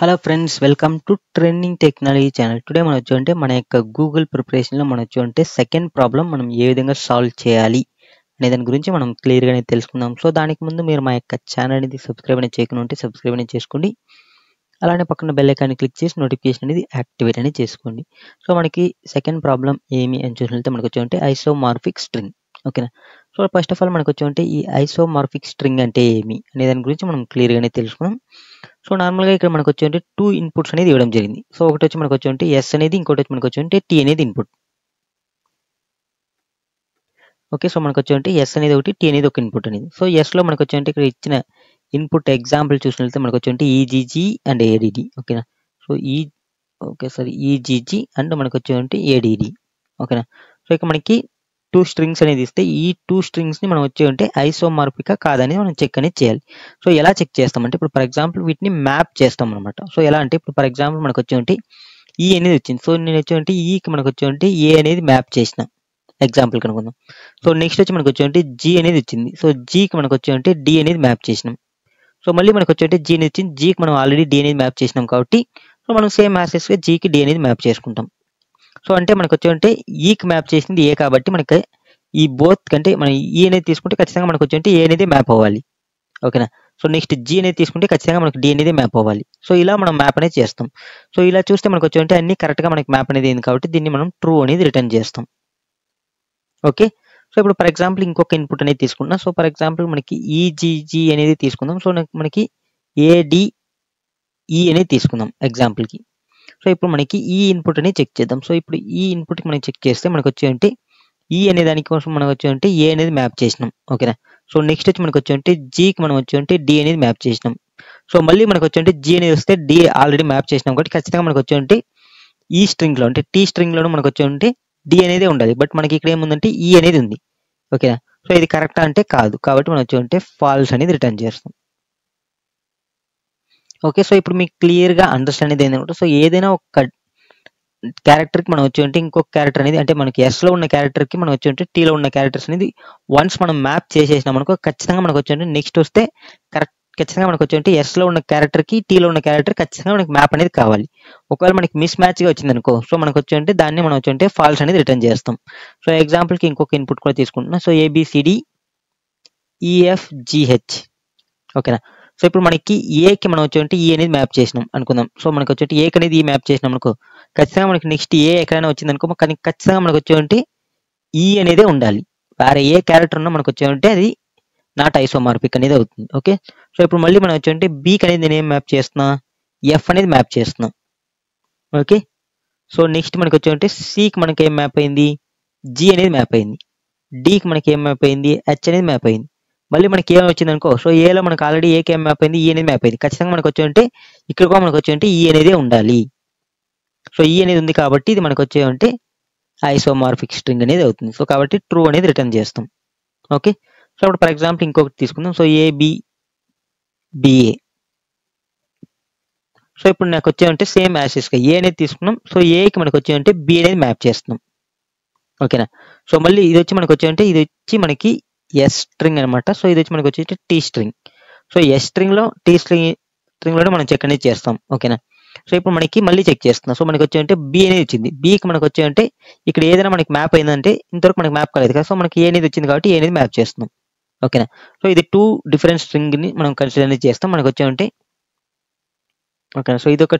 Hello friends, welcome to trending technology channel. Today మనం వచ్చి మన యొక్క గూగుల్ ప్రిపరేషన్లో మనం వచ్చి సెకండ్ ప్రాబ్లం మనం ఏ విధంగా సాల్వ్ చేయాలి అనే దాని గురించి మనం క్లియర్గా అనేది తెలుసుకుందాం. సో దానికి ముందు మీరు మా యొక్క ఛానల్ అనేది సబ్స్క్రైబ్ అనేది చేయకుండా ఉంటే సబ్స్క్రైబ్ అనేది చేసుకోండి. అలానే పక్కన బెల్ ఐకాన్ని క్లిక్ చేసి నోటిఫికేషన్ అనేది యాక్టివేట్ అనేది చేసుకోండి. సో మనకి సెకండ్ ప్రాబ్లం ఏమి అని చూసినట్లయితే మనకు వచ్చి ఐసోమార్ఫిక్ స్ట్రింగ్. ఓకేనా. సో ఫస్ట్ ఆఫ్ ఆల్ మనకు వచ్చి ఈ ఐసోమార్ఫిక్ స్ట్రింగ్ అంటే ఏమి అనే దాని గురించి మనం క్లియర్గానే తెలుసుకుందాం. సో నార్మల్గా ఇక్కడ మనకు వచ్చి టూ ఇన్పుట్స్ అనేది ఇవ్వడం జరిగింది. సో ఒకటి వచ్చి మనకు వచ్చి ఎస్ అనేది, ఇంకోటి వచ్చి మనకు వచ్చి టీ అనేది ఇన్పుట్. ఓకే. సో మనకు వచ్చి ఎస్ అనేది ఒకటి, టీ అనేది ఒక ఇన్పుట్ అనేది. సో ఎస్లో మనకు వచ్చి ఇక్కడ ఇచ్చిన ఇన్పుట్ ఎగ్జాంపుల్ చూసినట్లయితే మనకు వచ్చి ఈజీజీ అండ్ ఏడిడి. ఓకేనా. సో ఈజీజీ అండ్ మనకు వచ్చి ఏడిడి. ఓకేనా. సో ఇక మనకి టూ స్ట్రింగ్స్ అనేది ఇస్తే ఈ టూ స్ట్రింగ్స్ని మనం వచ్చి ఐసోమార్ఫికా కాదని మనం చెక్ అనేది చేయాలి. సో ఎలా చెక్ చేస్తామంటే ఇప్పుడు ఫర్ ఎగ్జాంపుల్ వీటిని మ్యాప్ చేస్తాం అనమాట. సో ఎలా అంటే ఇప్పుడు ఫర్ ఎగ్జాంపుల్ మనకు వచ్చి ఈ అనేది వచ్చింది. సో నేను వచ్చి ఈకి మనకు వచ్చి ఏ అనేది మ్యాప్ చేసిన ఎగ్జాంపుల్ కనుకుందాం. సో నెక్స్ట్ వచ్చి మనకు వచ్చి జీ అనేది వచ్చింది. సో జీకి మనకు వచ్చి డి అనేది మ్యాప్ చేసినాం. సో మళ్ళీ మనకు వచ్చి జీ అనేది వచ్చింది. జీకి మనం ఆల్రెడీ డి అనేది మ్యాప్ చేసినాం కాబట్టి సో మనం సేమ్ యాసెస్గా జీకి డి అనేది మ్యాప్ చేసుకుంటాం. సో అంటే మనకు వచ్చి ఈకి మ్యాప్ చేసింది ఏ కాబట్టి మనకి ఈ బోత్ కంటే మనం ఈ అనేది తీసుకుంటే ఖచ్చితంగా మనకు వచ్చి ఏ అనేది మ్యాప్ అవ్వాలి. ఓకేనా. సో నెక్స్ట్ జీ అనేది తీసుకుంటే ఖచ్చితంగా మనకు డి అనేది మ్యాప్ అవ్వాలి. సో ఇలా మనం మ్యాప్ అనేది చేస్తాం. సో ఇలా చూస్తే మనకు వచ్చి అన్ని కరెక్ట్గా మనకి మ్యాప్ అనేది అయింది కాబట్టి దీన్ని మనం ట్రూ అనేది రిటర్న్ చేస్తాం. ఓకే. సో ఇప్పుడు ఫర్ ఎగ్జాంపుల్ ఇంకొక ఇన్పుట్ అనేది తీసుకుంటున్నాం. సో ఫర్ ఎగ్జాంపుల్ మనకి ఈజీజీ అనేది తీసుకుందాం. సో మనకి ఏడిఈ అనేది తీసుకుందాం ఎగ్జాంపుల్కి. సో ఇప్పుడు మనకి ఈ ఇన్పుట్ అనేది చెక్ చేద్దాం. సో ఇప్పుడు ఈ ఇన్పుట్కి మనం చెక్ చేస్తే మనకు వచ్చి ఈ అనే దానికోసం మనం వచ్చి ఏ అనేది మ్యాప్ చేసినాం. ఓకేనా. సో నెక్స్ట్ వచ్చి మనకు వచ్చి జీకి మనం వచ్చి డి అనేది మ్యాప్ చేసినాం. సో మళ్ళీ మనకు వచ్చి జీ అనేది వస్తే డి ఆల్రెడీ మ్యాప్ చేసినాం కాబట్టి ఖచ్చితంగా మనకు వచ్చి ఈ స్ట్రింగ్లో అంటే టీ స్ట్రింగ్లోనూ మనకు వచ్చి డి అనేది ఉండాలి. బట్ మనకి ఇక్కడ ఏముందంటే ఈ అనేది ఉంది. ఓకేనా. సో ఇది కరెక్టా అంటే కాదు కాబట్టి మనం వచ్చి ఫాల్స్ అనేది రిటర్న్ చేస్తాం. ఓకే. సో ఇప్పుడు మీకు క్లియర్గా అండర్స్టాండ్ అనేది ఏంటంటే సో ఏదైనా ఒక క్యారెక్టర్కి మనం వచ్చి ఇంకొక క్యారెక్టర్ అనేది అంటే మనకి ఎస్లో ఉన్న క్యారెక్టర్కి మనం వచ్చి టీలో ఉన్న క్యారెక్టర్స్ అనేది వన్స్ మనం మ్యాప్ చేసేసినాం అనుకో ఖచ్చితంగా మనకు వచ్చి నెక్స్ట్ వస్తే ఖచ్చితంగా మనకు వచ్చి ఎస్లో ఉన్న క్యారెక్టర్కి టీలో ఉన్న క్యారెక్టర్ ఖచ్చితంగా మనకి మ్యాప్ అనేది కావాలి. ఒకవేళ మనకి మిస్ మ్యాచ్గా వచ్చింది అనుకో సో మనకు వచ్చి దాన్ని మనం వచ్చి ఫాల్స్ అనేది రిటర్న్ చేస్తాం. సో ఎగ్జాంపుల్కి ఇంకొక ఇన్పుట్ కూడా తీసుకుంటున్నాం. So A B C D E F G H. ఓకేనా. సో ఇప్పుడు మనకి ఏకి మనం వచ్చి ఈ అనేది మ్యాప్ చేసినాం అనుకుందాం. సో మనకు వచ్చి ఏకి అనేది ఈ మ్యాప్ చేసినాం అనుకో ఖచ్చితంగా మనకి నెక్స్ట్ ఏ ఎక్కడైనా వచ్చింది అనుకో కానీ ఖచ్చితంగా మనకు వచ్చి ఈ అనేది ఉండాలి. వేరే ఏ క్యారెక్టర్ ఉన్నా మనకు వచ్చి అది నాట్ ఐసోమార్ఫిక్ అనేది అవుతుంది. ఓకే. సో ఇప్పుడు మళ్ళీ మనం వచ్చి బీకి అనేది నేను ఏం మ్యాప్ చేస్తున్నా ఎఫ్ అనేది మ్యాప్ చేస్తున్నా. ఓకే. సో నెక్స్ట్ మనకి వచ్చి సికి మనకి ఏం మ్యాప్ అయింది జీ అనేది మ్యాప్ అయింది. డికి మనకి ఏం మ్యాప్ అయింది హెచ్ అనేది మ్యాప్ అయింది. మళ్ళీ మనకి ఏం వచ్చింది అనుకో సో ఏలో మనకి ఆల్రెడీ ఏకి ఏం మ్యాప్ అయింది ఈ అనేది మ్యాప్ అయింది. ఖచ్చితంగా మనకు వచ్చి ఇక్కడ కూడా మనకు వచ్చి ఈ అనేది ఉండాలి. సో ఈ అనేది ఉంది కాబట్టి ఇది మనకు వచ్చి ఐసోమార్ఫిక్ స్ట్రింగ్ అనేది అవుతుంది. సో కాబట్టి ట్రూ అనేది రిటర్న్ చేస్తాం. ఓకే. సో ఇప్పుడు ఫర్ ఎగ్జాంపుల్ ఇంకొకటి తీసుకుందాం. So ABBA. సో ఇప్పుడు నాకు వచ్చి సేమ్ యాసెస్గా ఏ అనేది తీసుకున్నాం. సో ఏకి మనకు వచ్చి బి అనేది మ్యాప్ చేస్తున్నాం. ఓకేనా. సో మళ్ళీ ఇది వచ్చి మనకు వచ్చి ఇది వచ్చి మనకి ఎస్ స్ట్రింగ్ అనమాట. సో ఇది వచ్చి మనకు వచ్చి టీ స్ట్రింగ్. సో ఎస్ స్ట్రింగ్లో టీ స్ట్రింగ్లోనే మనం చెక్ అనేది చేస్తాం. ఓకేనా. సో ఇప్పుడు మనకి మళ్ళీ చెక్ చేస్తున్నాం. సో మనకి వచ్చి బి అనేది వచ్చింది. బీకి మనకు వచ్చి ఇక్కడ ఏదైనా మనకి మ్యాప్ అయిందంటే ఇంతవరకు మనకి మ్యాప్ కాలేదు కదా. సో మనకి ఏ అనేది వచ్చింది కాబట్టి ఏ అనేది మ్యాప్ చేస్తున్నాం. ఓకేనా. సో ఇది టూ డిఫరెంట్ స్ట్రింగ్ని మనం కన్సిడర్ అనేది చేస్తాం. మనకు వచ్చి ఓకేనా. సో ఇది ఒక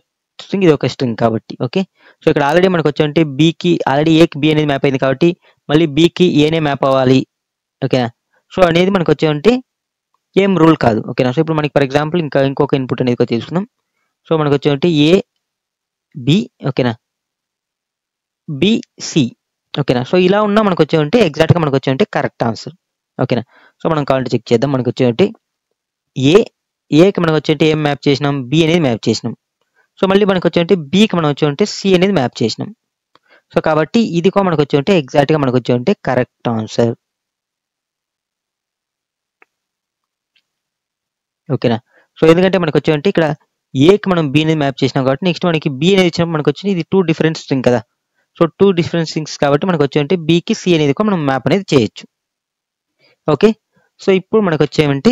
స్ట్రింగ్ ఇది ఒక స్ట్రింగ్ కాబట్టి ఓకే. సో ఇక్కడ ఆల్రెడీ మనకు వచ్చి బీకి ఆల్రెడీ ఏకి బి అనేది మ్యాప్ అయింది కాబట్టి మళ్ళీ బీకి ఏనే మ్యాప్ అవ్వాలి. ఓకేనా. సో అనేది మనకు వచ్చి ఏం రూల్ కాదు. ఓకేనా. సో ఇప్పుడు మనకి ఫర్ ఎగ్జాంపుల్ ఇంకొక ఇన్పుట్ అనేది తీసుకుందాం. సో మనకు వచ్చి ఏ బి ఓకేనా బిసి. ఓకేనా. సో ఇలా ఉన్నా మనకు వచ్చి ఎగ్జాక్ట్గా మనకు వచ్చి కరెక్ట్ ఆన్సర్. ఓకేనా. సో మనం కావాలంటే చెక్ చేద్దాం. మనకు వచ్చి ఏకి మనం వచ్చి ఏం మ్యాప్ చేసినాం బి అనేది మ్యాప్ చేసినాం. సో మళ్ళీ మనకు వచ్చి బికి మనం వచ్చి సి అనేది మ్యాప్ చేసినాం. సో కాబట్టి ఇది కూడా మనకు వచ్చి ఎగ్జాక్ట్గా మనకు వచ్చి కరెక్ట్ ఆన్సర్. ఓకేనా. సో ఎందుకంటే మనకు వచ్చి ఇక్కడ ఏకి మనం బి అనేది మ్యాప్ చేసినాం కాబట్టి నెక్స్ట్ మనకి బి అనేది ఇచ్చినప్పుడు మనకు వచ్చి ఇది టూ డిఫరెంట్ స్ట్రింగ్ కదా. సో టూ డిఫరెంట్ స్ట్రింగ్స్ కాబట్టి మనకు వచ్చి బికి సి అనేది కూడా మనం మ్యాప్ అనేది చేయొచ్చు. ఓకే. సో ఇప్పుడు మనకు వచ్చేమంటే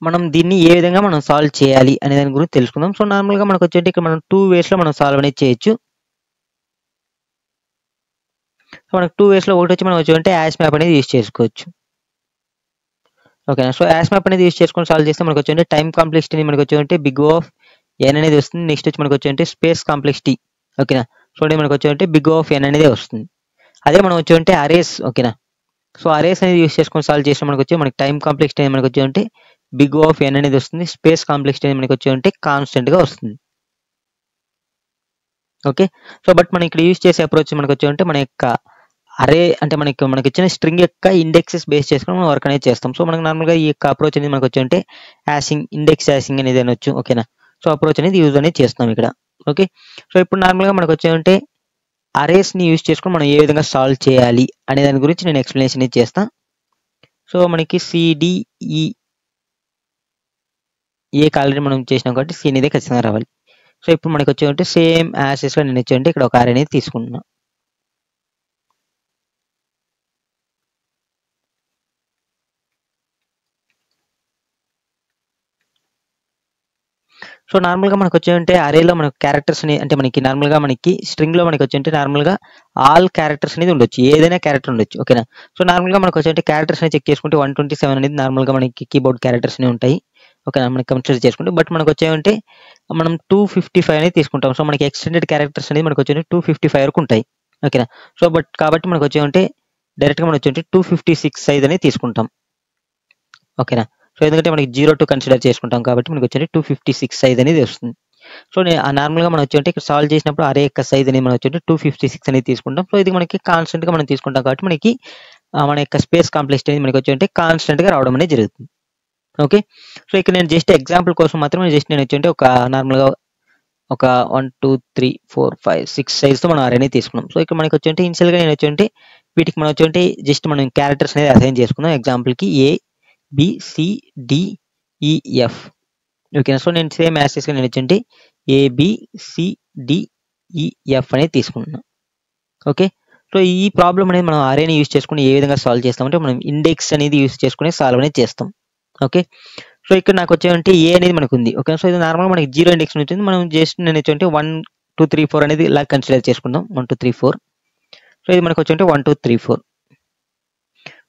మనం దీన్ని ఏ విధంగా మనం సాల్వ్ చేయాలి అనే దాని గురించి తెలుసుకుందాం. సో నార్మల్గా మనకు వచ్చేటి ఇక్కడ మనం 2 వేస్లో మనం సాల్వ్ అనేది చేయొచ్చు. సో మనకు 2 వేస్లో ఒకటి వచ్చి మనం వచ్చి యాష్ మ్యాప్ అనేది యూజ్ చేసుకోవచ్చు. ఓకేనా. సో యాష్ మ్యాప్ అనేది యూజ్ చేసుకొని సాల్వ్ చేస్తే మనకు వచ్చి టైం కాంప్లెక్సిటీ మనకు వచ్చి బిగ్ ఆఫ్ ఎన్ అనేది వస్తుంది. నెక్స్ట్ వచ్చి మనకు వచ్చి స్పేస్ కాంప్లెక్సిటీ. ఓకేనా. చూడండి మనకు వచ్చి బిగ్ ఆఫ్ ఎన్ అనేది వస్తుంది. అదే మనం వచ్చి అరేస్. ఓకేనా. సో అరేస్ అనేది యూజ్ చేసుకొని సాల్వ్ చేసిన మనకి టైం కాంప్లెక్సిటీ అనేది మనకు వచ్చి బిగ్ ఆఫ్ ఎన్ అనేది వస్తుంది. స్పేస్ కాంప్లెక్సిటీ అనేది మనకు వచ్చి కాన్స్టెంట్ గా వస్తుంది. ఓకే. సో బట్ మనం ఇక్కడ యూజ్ చేసే అప్రోచ్ మనకు వచ్చి మన యొక్క అరే అంటే మనకి ఇచ్చిన స్ట్రింగ్ యొక్క ఇండెక్సెస్ బేస్ చేసుకొని మనం వర్క్ అనేది చేస్తాం. సో మనకు నార్మల్గా ఈ యొక్క అప్రోచ్ అనేది మనకు వచ్చి హ్యాషింగ్ ఇండెక్స్ హ్యాషింగ్ అనేది అనొచ్చు. ఓకేనా. సో అప్రోచ్ అనేది యూజ్ అనేది చేస్తాం ఇక్కడ. ఓకే. సో ఇప్పుడు నార్మల్గా మనకు వచ్చి అరేస్ ని యూజ్ చేసుకొని మనం ఏ విధంగా సాల్వ్ చేయాలి అనే దాని గురించి నేను ఎక్స్ప్లెనేషన్ అనేది చేస్తాను. సో మనకి సిడిఈ ఏ ఆల్రెడీ మనం చేసినాం కాబట్టి సి అనేది ఖచ్చితంగా రావాలి. సో ఇప్పుడు మనకి వచ్చి సేమ్ యాసెస్ గా నేను వచ్చి ఇక్కడ ఒక అరే అనేది తీసుకుంటున్నా. సో నార్మల్గా మనకు వచ్చి అరేలో మనకు క్యారెక్టర్స్ అంటే మనకి స్ట్రింగ్ లో మనకి వచ్చి నార్మల్గా ఆల్ క్యారెక్టర్స్ అనేది ఉండొచ్చు. ఏదైనా క్యారెక్టర్ ఉండొచ్చు. ఓకేనా. సో నార్మల్గా మనకు వచ్చి క్యారెక్టర్స్ అనేది చెక్ చేసుకుంటే 127 అనేది నార్మల్గా మనకి కీబోర్డ్ క్యారెక్టర్స్ అనేవి ఉంటాయి. ఓకేనా. మనకి కన్సిడర్ చేసుకుంటే బట్ మనకు వచ్చి మనం 255 అనేది తీసుకుంటాం. సో మనకి ఎక్స్టెండెడ్ క్యారెక్టర్స్ అనేది మనకు వచ్చి 255 వరకు ఉంటాయి. ఓకేనా. సో బట్ కాబట్టి మనకు వచ్చి డైరెక్ట్ గా మనం వచ్చి 256 సైజ్ అనేది తీసుకుంటాం. ఓకేనా. సో ఎందుకంటే మనకి 0 కన్సిడర్ చేసుకుంటాం కాబట్టి మనకి వచ్చి 256 సైజ్ అనేది వస్తుంది. సో నార్మల్గా మనం వచ్చి ఇక్కడ సాల్వ్ చేసినప్పుడు అరే యొక్క సైజ్ అనేది మనం వచ్చి 256 అనేది తీసుకుంటాం. సో ఇది మనకి కాన్స్టెంట్ గా మనం తీసుకుంటాం కాబట్టి మనకి మన యొక్క స్పేస్ కాంప్లెక్సిటీ అనేది మనకి వచ్చి కాన్స్టెంట్ గా రావడం అనేది జరుగుతుంది. ఓకే. సో ఇక్కడ నేను జస్ట్ ఎగ్జాంపుల్ కోసం మాత్రమే నేను వచ్చి ఒక నార్మల్గా ఒక 1 2 3 4 5 6 సైజ్ తో మనం అరే అనేది తీసుకున్నాం. సో ఇక్కడ మనకి వచ్చి ఇనిషియల్ గా నేను వచ్చి వీటికి మనం వచ్చి జస్ట్ మనం క్యారెక్టర్స్ అనేది అసైన్ చేసుకుందాం. ఎగ్జాంపుల్ కి ఏ బి సి డి ఈ ఎఫ్. ఓకేనా. సో నేను సేమ్ యాసెస్ గా నేను వచ్చి ఏ బి సి డి ఈ ఎఫ్ అనేది తీసుకుంటున్నాను. ఓకే. సో ఈ ప్రాబ్లం అనేది మనం అరేని యూజ్ చేసుకుని ఏ విధంగా సాల్వ్ చేస్తామంటే మనం ఇండెక్స్ అనేది యూజ్ చేసుకుని సాల్వ్ అనేది చేస్తాం. ఓకే. సో ఇక్కడ నాకు వచ్చేవంటే ఏ అనేది మనకు ఉంది. ఓకే. సో ఇది నార్మల్ మనకి 0 ఇండెక్స్ ఉంటుంది. మనం జస్ట్ నేను వచ్చి 1 2 3 4 అనేది ఇలా కన్సిడర్ చేసుకుందాం. 1 2 3 4. సో ఇది మనకు వచ్చి 1 2 3 4.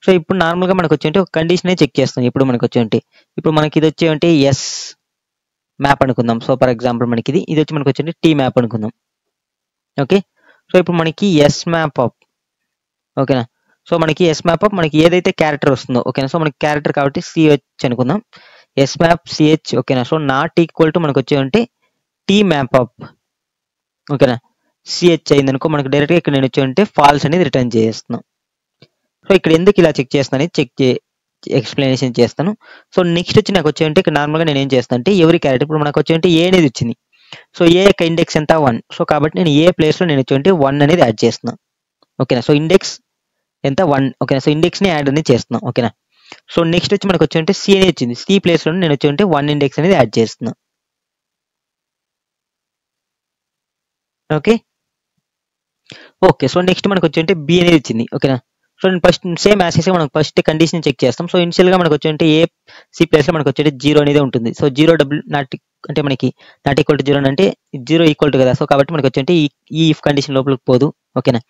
సో ఇప్పుడు నార్మల్ గా మనకు వచ్చి ఒక కండిషన్ చెక్ చేస్తాం. ఇప్పుడు మనకు వచ్చి ఇప్పుడు మనకి ఇది వచ్చి ఎస్ మ్యాప్ అనుకుందాం. సో ఫర్ ఎగ్జాంపుల్ మనకి ఇది వచ్చి మనకు వచ్చి టీ మ్యాప్ అనుకుందాం. ఓకే. సో ఇప్పుడు మనకి ఎస్ మ్యాప్ అప్. ఓకేనా. సో మనకి ఎస్ మ్యాప్ అప్ మనకి ఏదైతే క్యారెక్టర్ వస్తుందో. ఓకేనా. సో మనకి క్యారెక్టర్ కాబట్టి సిహెచ్ అనుకుందాం. S map C H. ఓకేనా. సో నాట్ ఈక్వల్ టు మనకు వచ్చి టీ మ్యాప్ అప్. ఓకేనా. సిహెచ్ అయింది అనుకో మనకి డైరెక్ట్ గా ఇక్కడ నేను వచ్చి ఫాల్స్ అనేది రిటర్న్ చేస్తున్నాం. సో ఇక్కడ ఎందుకు ఇలా చెక్ చేస్తాను ఎక్స్ప్లెనేషన్ చేస్తాను. సో నెక్స్ట్ వచ్చి నాకు వచ్చి ఇక్కడ నార్మల్ గా నేను ఏం చేస్తాను అంటే ఎవరి క్యారెక్టర్ ఇప్పుడు మనకు వచ్చి ఏ అనేది వచ్చింది. సో ఏ యొక్క ఇండెక్స్ ఎంత 1. సో కాబట్టి నేను ఏ ప్లేస్ లో నేను వచ్చి 1 అనేది యాడ్ చేస్తున్నాను. ఓకేనా. సో ఇండెక్స్ ఎంత 1. ఓకేనా. సో ఇండెక్స్ ని యాడ్ అనేది చేస్తున్నాం. ఓకేనా. సో నెక్స్ట్ వచ్చి మనకు వచ్చి సి అనేది వచ్చింది. సి ప్లేస్ లో నేను వచ్చి 1 ఇండెక్స్ అనేది యాడ్ చేస్తున్నాను. ఓకే. ఓకే. సో నెక్స్ట్ మనకు వచ్చి బి అనేది వచ్చింది. ఓకేనా. సో నేను ఫస్ట్ సేమ్ యాసెస్ మనం ఫస్ట్ కండిషన్ చెక్ చేస్తాం. సో ఇనిషియల్ గా మనకు వచ్చి ఏ సి ప్లేస్ లో మనకు వచ్చి 0 అనేది ఉంటుంది. సో 0 డబుల్ నాట్ అంటే మనకి నాట్ ఈక్వల్ టు 0 అంటే 0 ఈక్వల్ టు కదా. సో కాబట్టి మనకు వచ్చి ఈ ఇఫ్ కండిషన్ లోపలికి పోదు. ఓకేనా.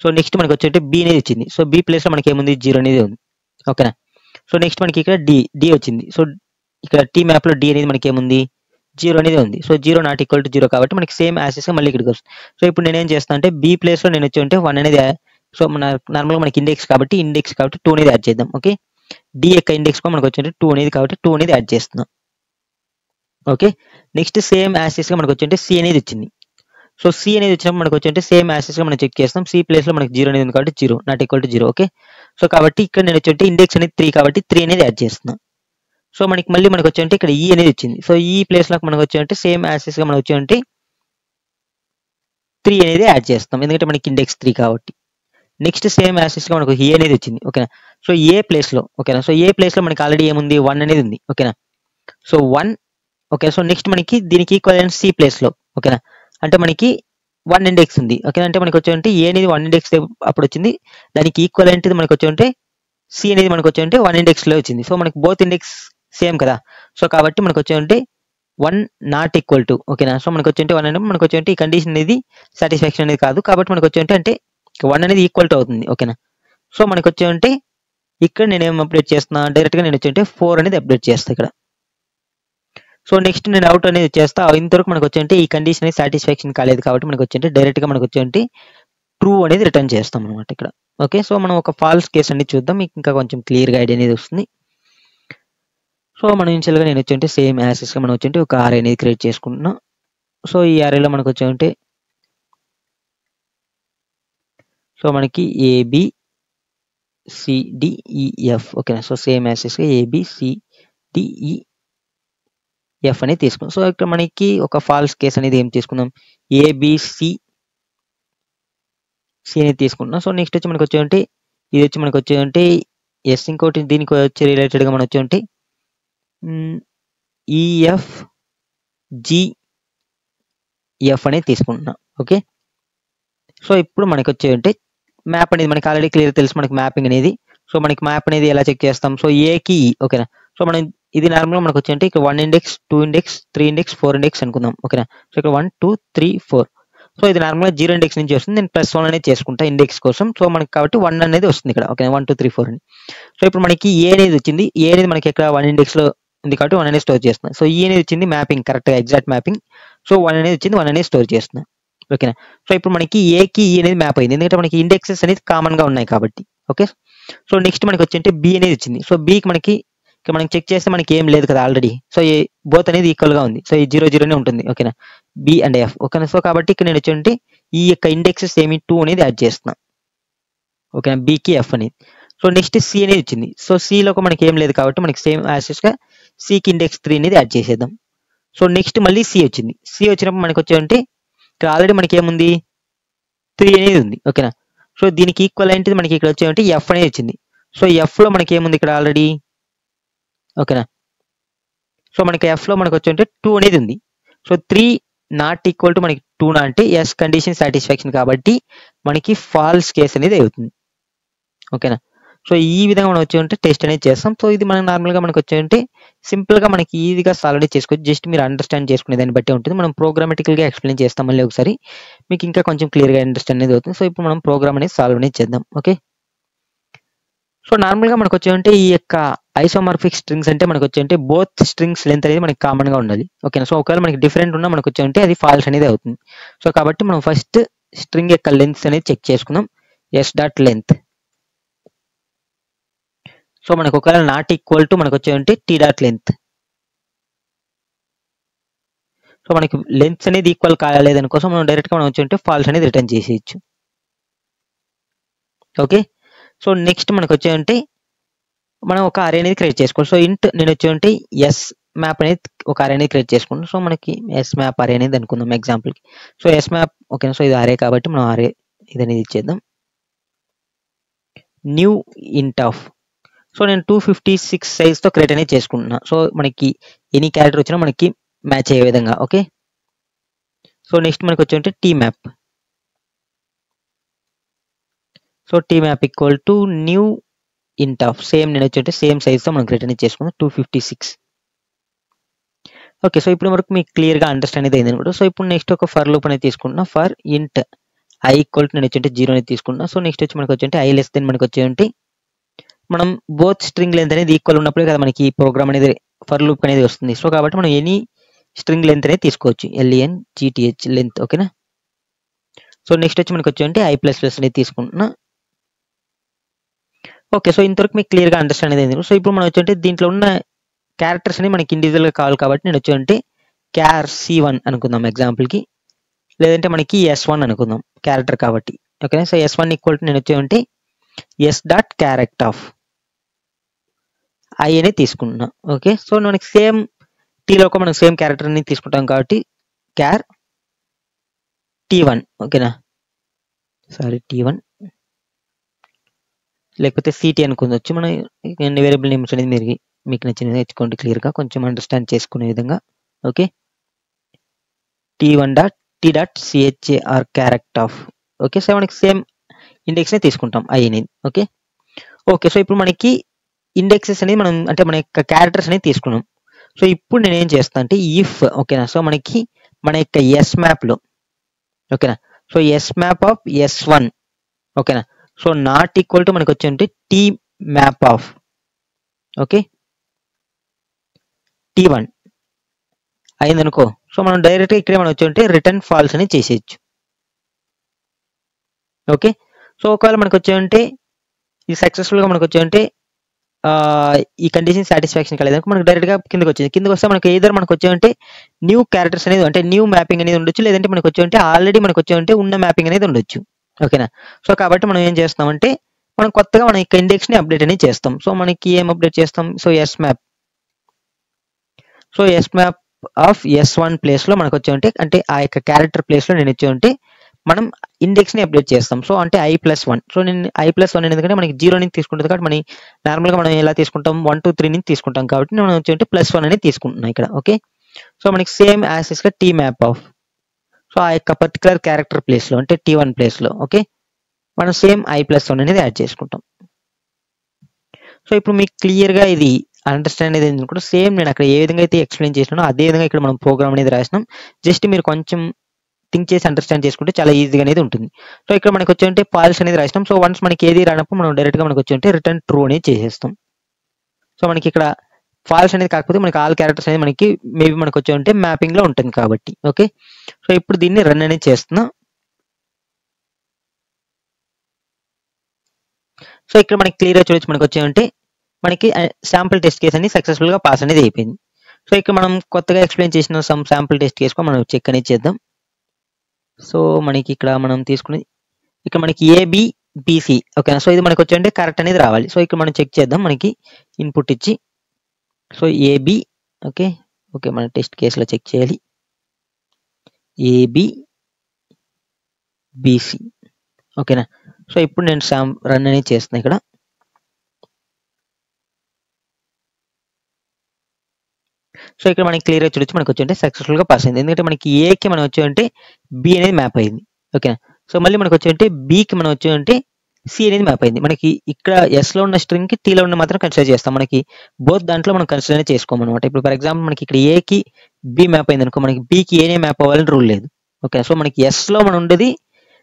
సో నెక్స్ట్ మనకు వచ్చి బి అనేది వచ్చింది. సో బి ప్లేస్ లో మనకి ఏముంది 0 అనేది ఉంది. ఓకేనా. సో నెక్స్ట్ మనకి ఇక్కడ డి వచ్చింది. సో ఇక్కడ టీ మ్యాప్ లో డి అనేది మనకి ఏముంది 0 అనేది ఉంది. సో 0 నాట్ ఈక్వల్ టు 0 కాబట్టి మనకి సేమ్ యాసెస్ మళ్ళీ ఇక్కడికి వస్తుంది. సో ఇప్పుడు నేనేం చేస్తాను అంటే బి ప్లేస్ లో నేను వచ్చి 1 అనేది సో మన నార్మల్గా మనకి ఇండెక్స్ కాబట్టి 2 అనేది యాడ్ చేద్దాం. ఓకే. డి యొక్క ఇండెక్స్ మనకు వచ్చి 2 అనేది కాబట్టి 2 అనేది యాడ్ చేస్తున్నాం. ఓకే. నెక్స్ట్ సేమ్ యాసెస్ గా మనకు వచ్చి సి అనేది వచ్చింది. సో సి అనేది వచ్చినప్పుడు మనకు వచ్చి సేమ్ యాసెస్ గా మనం చెక్ చేస్తాం. సి ప్లేస్ లో మనకి 0 అనేది ఉంది కాబట్టి 0 not equal to 0. Okay. So కాబట్టి ఇక్కడ నేను వచ్చి ఇండెక్స్ అనేది 3 కాబట్టి 3 అనేది యాడ్ చేస్తున్నాం. సో మళ్ళీ మనకు వచ్చి ఇక్కడ ఈ అనేది వచ్చింది. సో ఈ ప్లేస్ లో మనకు వచ్చి సేమ్ యాసెస్ గా మనం వచ్చి 3 అనేది యాడ్ చేస్తాం. ఎందుకంటే మనకి ఇండెక్స్ 3 కాబట్టి. నెక్స్ట్ సేమ్ యాసెస్ గా మనకు ఏ అనేది వచ్చింది. ఓకేనా. సో ఏ ప్లేస్ లో ఓకేనా. సో ఏ ప్లేస్ లో మనకి ఆల్రెడీ ఏముంది 1 అనేది ఉంది. ఓకేనా. సో 1. ఓకే. సో నెక్స్ట్ మనకి దీనికి ఈక్వలెంట్ సి ప్లేస్ లో. ఓకేనా. అంటే మనకి 1 ఇండెక్స్ ఉంది. ఓకేనా. అంటే మనకి వచ్చి ఏ అనేది 1 ఇండెక్స్ అప్పుడు వచ్చింది. దానికి ఈక్వలెంట్ మనకి వచ్చి సి అనేది మనకి వచ్చి 1 ఇండెక్స్ లో వచ్చింది. సో మనకి బోత్ ఇండెక్స్ సేమ్ కదా. సో కాబట్టి మనకు వచ్చేంటే 1 నాట్ ఈక్వల్ టు ఓకేనా. సో మనకు వచ్చేంటే 1 అంటే మనకు వచ్చేంటే ఈ కండిషన్ అనేది సాటిస్ఫాక్షన్ అనేది కాదు, కాబట్టి మనకు వచ్చేంటే అంటే 1 అనేది ఈక్వల్ టు అవుతుంది ఓకేనా. సో మనకు వచ్చేంటే ఇక్కడ నేను ఏం అప్డేట్ చేస్తున్నా, డైరెక్ట్గా నేను వచ్చేంటే 4 అనేది అప్డేట్ చేస్తాను ఇక్కడ. సో నెక్స్ట్ నేను అవుట్ అనేది చేస్తా. ఇంతవరకు మనకు వచ్చేంటే ఈ కండిషన్ అనేది సాటిస్ఫాక్షన్ కాలేదు కాబట్టి మనకు వచ్చేంటే డైరెక్ట్గా మనకు వచ్చేంటే ట్రూ అనేది రిటర్న్ చేస్తాం అనమాట ఇక్కడ. ఓకే, సో మనం ఒక ఫాల్స్ కేస్ అనేది చూద్దాం, మీకు ఇంకా కొంచెం క్లియర్గా ఐడియా అనేది వస్తుంది. సో మనం ఇనిషియల్గా నేను వచ్చేంటే సేమ్ యాసెస్గా మనం వచ్చేంటే ఒక ఆర్ఏ అనేది క్రియేట్ చేసుకుంటున్నాం. సో ఈ ఆర్ఏలో మనకు వచ్చేంటే సో మనకి ABCDEF ఓకేనా. సో సేమ్ యాసెస్గా ABCDEF అనేది తీసుకున్నాం. సో ఇక్కడ మనకి ఒక ఫాల్స్ కేస్ అనేది ఏం తీసుకుందాం, ABC అనేది తీసుకుంటున్నాం. సో నెక్స్ట్ వచ్చి మనకు వచ్చేంటే ఇది వచ్చి మనకు వచ్చేంటే ఎస్, ఇంకోటి దీనికి వచ్చి రిలేటెడ్గా మనం వచ్చేంటే EFGF అనేది తీసుకుంటున్నాం. ఓకే, సో ఇప్పుడు మనకి వచ్చేంటే మ్యాప్ అనేది మనకి ఆల్రెడీ క్లియర్ తెలుసు మనకి మ్యాపింగ్ అనేది. సో మనకి మ్యాప్ అనేది ఎలా చెక్ చేస్తాం, సో ఏకి ఓకేనా. సో మనం ఇది నార్మల్గా మనకు వచ్చేంటే ఇక్కడ 1 ఇండెక్స్ 2 ఇండెక్స్ 3 ఇండెక్స్ 4 ఇండెక్స్ అనుకుందాం ఓకేనా. సో ఇక్కడ 1 2 3 4. సో ఇది నార్మల్గా 0 ఇండెక్స్ నుంచి వస్తుంది, నేను +1 అనేది చేసుకుంటా ఇండెక్స్ కోసం. సో మనకి కాబట్టి 1 అనేది వస్తుంది ఇక్కడ ఓకే, 1 2 3 4 అని. సో ఇప్పుడు మనకి ఏ అనేది వచ్చింది, ఏ అనేది మనకి ఇక్కడ 1 ఇండెక్స్లో ఉంది కాబట్టి 1 అనేది స్టోర్ చేస్తున్నాం. సో ఈ అనేది వచ్చింది మ్యాపింగ్ కరెక్ట్గా ఎగ్జాక్ట్ మ్యాపింగ్. సో 1 అనేది వచ్చింది, 1 అనేది స్టోర్ చేస్తున్నాం ఓకేనా. సో ఇప్పుడు మనకి ఏకి ఈ అనేది మ్యాప్ అయింది, ఎందుకంటే మనకి ఇండెక్సెస్ అనేది కామన్గా ఉన్నాయి కాబట్టి. ఓకే, సో నెక్స్ట్ మనకి వచ్చేంటే బి అనేది వచ్చింది. సో బికి మనకి ఇక్కడ మనం చెక్ చేస్తే మనకి ఏం లేదు కదా ఆల్రెడీ. సో ఈ బోత్ అనేది ఈక్వల్గా ఉంది. సో ఈ 0 0 ఉంటుంది ఓకేనా, బి అండ్ ఎఫ్ ఓకేనా. సో కాబట్టి ఇక్కడ నేను వచ్చేంటే ఈ యొక్క ఇండెక్సెస్ ఏమి 2 అనేది యాడ్ చేస్తున్నాం ఓకేనా, బికి ఎఫ్ అనేది. సో నెక్స్ట్ సి అనేది వచ్చింది. సో సిలో మనకి ఏం లేదు కాబట్టి మనకి సేమ్ యాసెస్గా సికి ఇండెక్స్ 3 అనేది యాడ్ చేసేద్దాం. సో నెక్స్ట్ మళ్ళీ సి వచ్చింది. సి వచ్చినప్పుడు మనకి వచ్చేంటే ఇక్కడ ఆల్రెడీ మనకి ఏముంది 3 అనేది ఉంది ఓకేనా. సో దీనికి ఈక్వల్ ఏంటిది మనకి ఇక్కడ వచ్చేంటే ఎఫ్ అనేది వచ్చింది. సో ఎఫ్లో మనకి ఏముంది ఇక్కడ ఆల్రెడీ ఓకేనా. సో మనకి ఎఫ్లో మనకి వచ్చేంటే 2 అనేది ఉంది. సో 3 నాట్ ఈక్వల్ టు మనకి 2 అంటే ఎస్ కండిషన్ సాటిస్ఫాక్షన్ కాబట్టి మనకి ఫాల్స్ కేస్ అనేది అవుతుంది ఓకేనా. సో ఈ విధంగా మనం వచ్చేంటే టెస్ట్ అనేది చేస్తాం. సో ఇది మనం నార్మల్గా మనకు వచ్చేంటే సింపుల్గా మనకి ఈజీగా సాల్వ్ అనేది చేసుకోవచ్చు, జస్ట్ మీరు అండర్స్టాండ్ చేసుకునే దాన్ని బట్టి ఉంటుంది. మనం ప్రోగ్రామటికల్గా ఎక్స్ప్లెయిన్ చేస్తాం మళ్ళీ ఒకసారి, మీకు ఇంకా కొంచెం క్లియర్గా అండర్స్టాండ్ అనేది అవుతుంది. సో ఇప్పుడు మనం ప్రోగ్రామ్ అనేది సాల్వ్ అనేది చేద్దాం. ఓకే, సో నార్మల్గా మనకు వచ్చేంటే ఈ యొక్క ఐసోమార్ఫిక్ స్ట్రింగ్స్ అంటే మనకు వచ్చేంటే బోత్ స్ట్రింగ్స్ లెంత్ అనేది మనకి కామన్గా ఉండాలి ఓకేనా. సో ఒకవేళ మనకి డిఫరెంట్ ఉన్నా మనకు వచ్చేంటే అది ఫాల్స్ అనేది అవుతుంది. సో కాబట్టి మనం ఫస్ట్ స్ట్రింగ్ యొక్క లెంత్ అనేది చెక్ చేసుకుందాం, s.length. సో మనకు ఒకవేళ నాట్ ఈక్వల్ టు మనకు వచ్చేంటే t.length. సో మనకి లెంత్ అనేది ఈక్వల్ కాలేదనుకోసం మనం డైరెక్ట్గా మనం వచ్చేంటే ఫాల్స్ అనేది రిటర్న్ చేసేయచ్చు. ఓకే, సో నెక్స్ట్ మనకు వచ్చేంటే మనం ఒక అరే అనేది క్రియేట్ చేసుకోవాలి. సో ఇంట్ నేను వచ్చేంటే ఎస్ మ్యాప్ అనేది ఒక అరే అనేది క్రియేట్ చేసుకుంటాం. సో మనకి ఎస్ మ్యాప్ అరే అనేది అనుకుందాం ఎగ్జాంపుల్కి. సో ఎస్ మ్యాప్ ఓకేనా. సో ఇది అరే కాబట్టి మనం అరే ఇది అనేది ఇచ్చేద్దాం, న్యూ ఇంట్ ఆఫ్. సో నేను 256 సైజ్తో క్రియేట్ అనేది చేసుకుంటున్నా. సో మనకి ఎనీ క్యారెక్టర్ వచ్చినా మనకి మ్యాచ్ అయ్యే విధంగా. ఓకే, సో నెక్స్ట్ మనకి వచ్చేంటే T map. So T map equal to new int of same నేను వచ్చేంటే సేమ్ సైజ్తో మనం క్రియేట్ అనేది చేసుకుందాం 256. ఓకే, సో ఇప్పుడు వరకు మీకు క్లియర్గా అండర్స్టాండ్ అనేది అయింది అనమాట. సో ఇప్పుడు నెక్స్ట్ ఒక ఫర్ లూప్ అనేది తీసుకుంటున్నా. ఫర్ ఇంట్ ఐ ఈక్వల్ టు నేను వచ్చేంటే 0 అనేది తీసుకుంటున్నా. సో నెక్స్ట్ వచ్చి మనకి వచ్చేంటే ఐ లెస్ దెన్ మనకి వచ్చేంటే మనం బోత్ స్ట్రింగ్ లెంత్ అనేది ఈక్వల్ ఉన్నప్పుడే కదా మనకి ఈ ప్రోగ్రామ్ అనేది ఫర్ లూప్ అనేది వస్తుంది. సో కాబట్టి మనం ఎనీ స్ట్రింగ్ లెంత్ అనేది తీసుకోవచ్చు, LENGTH లెంత్ ఓకేనా. సో నెక్స్ట్ వచ్చి మనకి వచ్చేంటే I++ అనేది తీసుకుంటున్నా. ఓకే, సో ఇంతవరకు మీకు క్లియర్గా అండర్స్టాండ్ అనేది. సో ఇప్పుడు మనం వచ్చేంటే దీంట్లో ఉన్న క్యారెక్టర్స్ అని మనకి ఇండివిజువల్గా కావాలి కాబట్టి నేను వచ్చేంటే క్యార్ C1 అనుకుందాం ఎగ్జాంపుల్కి, లేదంటే మనకి S1 అనుకుందాం క్యారెక్టర్ కాబట్టి ఓకేనా. సో S1 ఈక్వల్ టు నేను వచ్చేంటే s.charAct ఐ అనేది తీసుకుంటున్నా. ఓకే, సో మనకి సేమ్ టీలో ఒక మనం సేమ్ క్యారెక్టర్ అనేది తీసుకుంటాం కాబట్టి క్యార్ T1 ఓకేనా, సారీ T1 లేకపోతే సిటీ అనుకోవచ్చు. మనం వేరియబుల్ నేమ్స్ అనేది మీరు మీకు నచ్చినది తెచ్చుకోండి క్లియర్గా కొంచెం అండర్స్టాండ్ చేసుకునే విధంగా. Okay, T1.T.char charAct. Okay, so మనకి సేమ్ ఇండెక్స్నే తీసుకుంటాం ఐ అనేది. ఓకే ఓకే, సో ఇప్పుడు మనకి ఇండెక్సెస్ అనేది మనం అంటే మన యొక్క క్యారెక్టర్స్ అనేది తీసుకున్నాం. సో ఇప్పుడు నేను ఏం చేస్తాను అంటే ఇఫ్ ఓకేనా, సో మనకి మన యొక్క ఎస్ మ్యాప్లో ఓకేనా, so yes map of S1 ఓకేనా, సో నాట్ ఈక్వల్ టు మనకి వచ్చి T map of okay T1 అయిందనుకో, సో మనం డైరెక్ట్గా ఇక్కడే మనం వచ్చి రిటర్న్ ఫాల్స్ అని చేసేయచ్చు. ఓకే, సో ఒకవేళ మనకు వచ్చి ఇది సక్సెస్ఫుల్గా మనకు వచ్చి ఈ కండిషన్ సాటిస్ఫాక్షన్ కలేదనుకో మనకు డైరెక్ట్గా కిందకి వచ్చింది. కిందకి వస్తే మనకు ఏదర్ మనకు వచ్చి న్యూ క్యారెక్టర్స్ అనేది అంటే న్యూ మ్యాపింగ్ అనేది ఉండొచ్చు, లేదంటే మనకు వచ్చి ఆల్రెడీ మనకు వచ్చి ఉన్న మ్యాపింగ్ అనేది ఉండొచ్చు. ఓకేనా, సో కాబట్టి మనం ఏం చేస్తామంటే మనం కొత్తగా మన యొక్క ఇండెక్స్ని అప్డేట్ అనేది చేస్తాం. సో మనకి ఏం అప్డేట్ చేస్తాం, so yes map of S1 ప్లేస్లో మనకు వచ్చి అంటే ఆ యొక్క క్యారెక్టర్ ప్లేస్లో నేను వచ్చి మనం ఇండెక్స్ని అప్డేట్ చేస్తాం. సో అంటే I+1, సో నేను I+1 ఎందుకంటే మనకి 0 నుంచి తీసుకుంటుంది కాబట్టి మనం నార్మల్గా మనం ఎలా తీసుకుంటాం 1 2 3 నుంచి తీసుకుంటాం కాబట్టి మనం వచ్చి +1 అనేది తీసుకుంటున్నాం ఇక్కడ. ఓకే, సో మనకి సేమ్ యాక్సెస్గా టీ మ్యాప్ ఆఫ్, సో ఆ యొక్క పర్టికులర్ క్యారెక్టర్ ప్లేస్లో అంటే T1 ప్లేస్లో ఓకే మనం సేమ్ I+1 అనేది యాడ్ చేసుకుంటాం. సో ఇప్పుడు మీకు క్లియర్గా ఇది అండర్స్టాండ్ అనేది ఎందుకంటే సేమ్ నేను అక్కడ ఏ విధంగా అయితే ఎక్స్ప్లెయిన్ చేసినానో అదే విధంగా ఇక్కడ మనం ప్రోగ్రామ్ అనేది రాసినాం. జస్ట్ మీరు కొంచెం థింక్ చేసి అండర్స్టాండ్ చేసుకుంటే చాలా ఈజీగా అనేది ఉంటుంది. సో ఇక్కడ మనకి వచ్చి ఫాల్స్ అనేది రాసినాం. సో వన్స్ మనకి ఏది రానప్పుడు మనం డైరెక్ట్గా మనకి వచ్చి రిటర్న్ ట్రూ అనేది చేసేస్తాం. సో మనకి ఇక్కడ ఫాల్స్ అనేది కాకపోతే మనకి ఆల్ క్యారెక్టర్స్ అనేది మనకి మేబీ మనకు వచ్చి మ్యాపింగ్లో ఉంటుంది కాబట్టి. ఓకే, సో ఇప్పుడు దీన్ని రన్ అనేది చేస్తున్నాం. సో ఇక్కడ మనకి క్లియర్గా చూడొచ్చు మనకు వచ్చి మనకి శాంపుల్ టెస్ట్ కేస్ అనేది సక్సెస్ఫుల్గా పాస్ అనేది అయిపోయింది. సో ఇక్కడ మనం కొత్తగా ఎక్స్ప్లెయిన్ చేసిన సమ్ శాంపుల్ టెస్ట్ కేస్ మనం చెక్ అనేది చేద్దాం. సో మనకి ఇక్కడ మనం తీసుకుని ఇక్కడ మనకి ABBC ఓకేనా, సో ఇది మనకు వచ్చి కరెక్ట్ అనేది రావాలి. సో ఇక్కడ మనం చెక్ చేద్దాం, మనకి ఇన్పుట్ ఇచ్చి సో AB ఓకే ఓకే మన టెస్ట్ కేసులో చెక్ చేయాలి ABBC ఓకేనా. సో ఇప్పుడు నేను రన్ అనేది చేస్తున్నాను ఇక్కడ. సో ఇక్కడ మనకి క్లియర్గా చూడొచ్చు మనకు వచ్చి సక్సెస్ఫుల్గా పాస్ అయింది. ఎందుకంటే మనకి ఏకి మనం వచ్చి B అనేది మ్యాప్ అయింది. ఓకేనా, సో మళ్ళీ మనకు వచ్చి Bకి మనం వచ్చి C అనేది మ్యాప్ అయింది. మనకి ఇక్కడ ఎస్లో ఉన్న స్ట్రింగ్కి Tలో ఉన్న మాత్రం కన్సిడర్ చేస్తాం. మనకి బోత్ దాంట్లో మనం కన్సిడర్ అనేది చేసుకోమన్నమాట. ఇప్పుడు ఫర్ ఎగ్జాంపుల్ మనకి ఇక్కడ ఏకి B మ్యాప్ అయింది అనుకో, మనకి Bకి ఏనే మ్యాప్ అవ్వాలని రూల్ లేదు. ఓకే, సో మనకి ఎస్లో మనం ఉండేది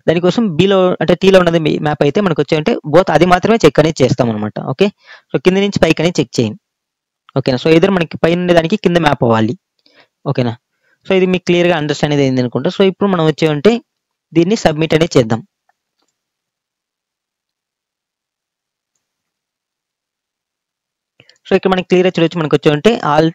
దానికోసం Bలో అంటే Tలో ఉన్నది మ్యాప్ అయితే మనకు వచ్చి బోత్ అది మాత్రమే చెక్ అనేది చేస్తాం అనమాట. ఓకే, సో కింద నుంచి పైకి అనేది చెక్ చేయండి. ఓకేనా, సో ఇద్దరు మనకి పైన ఉండేదానికి కింద మ్యాప్ అవ్వాలి. ఓకేనా, సో ఇది మీకు క్లియర్గా అండర్స్టాండ్ అనేది అయింది అనుకుంటా. సో ఇప్పుడు మనం వచ్చి దీన్ని సబ్మిట్ అనేది చేద్దాం. సో ఇక్కడ మనకి క్లియర్గా చూడొచ్చు మనకు వచ్చి ఆల్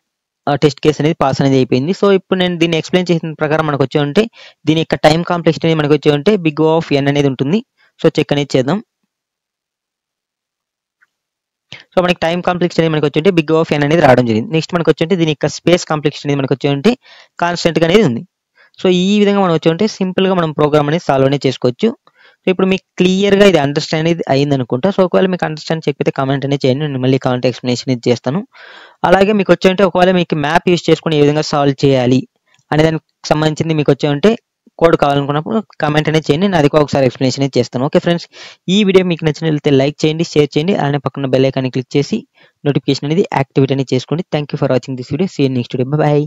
టెస్ట్ కేస్ అనేది పాస్ అనేది అయిపోయింది. సో ఇప్పుడు నేను దీన్ని ఎక్స్ప్లెయిన్ చేసిన ప్రకారం మనకు వచ్చి దీని యొక్క టైం కాంప్లెక్సిటీ అనేది మనకు వచ్చి బిగ్ ఆఫ్ n అనేది ఉంటుంది. సో చెక్ అనేది చేద్దాం. సో మనకి టైం కాంప్లెక్సిటీ అనేది మనకు వచ్చి బిగ్ ఆఫ్ n అనేది రావడం జరిగింది. నెక్స్ట్ మనకు వచ్చి దీని యొక్క స్పేస్ కాంప్లెక్సిటీ అనేది మనకు వచ్చి కాన్స్టెంట్గా అనేది ఉంది. సో ఈ విధంగా మనం వచ్చి సింపుల్గా మనం ప్రోగ్రామ్ అనేది సాల్వ్ అనేది చేసుకోవచ్చు. సో ఇప్పుడు మీకు క్లియర్గా ఇది అండర్స్టాండ్ అనేది అయింది అనుకుంటా. సో ఒకవేళ మీకు అండర్స్టాండ్ చెప్పితే కామెంట్ అనేది చేయండి, నేను మళ్ళీ కామెంట్ ఎక్స్ప్లెనేషన్ ఇది చేస్తాను. అలాగే మీకు వచ్చి ఒకవేళ మీకు మ్యాప్ యూస్ చేసుకుని ఏ విధంగా సాల్వ్ చేయాలి అనే దానికి సంబంధించింది మీకు వచ్చి కోడ్ కావాలనుకున్నప్పుడు కామెంట్ అనేది చేయండి, నేను అది ఒకసారి ఎక్స్ప్లెనేషన్ అనేది చేస్తాను. ఓకే ఫ్రెండ్స్, ఈ వీడియో మీకు నచ్చినట్లయితే లైక్ చేయండి, షేర్ చేయండి, అలానే పక్కన బెల్ ఐకాన్ని క్లిక్ చేసి నోటిఫికేషన్ అనేది యాక్టివేట్ అనేది చేసుకోండి. Thank you for watching this video. See you next video. By.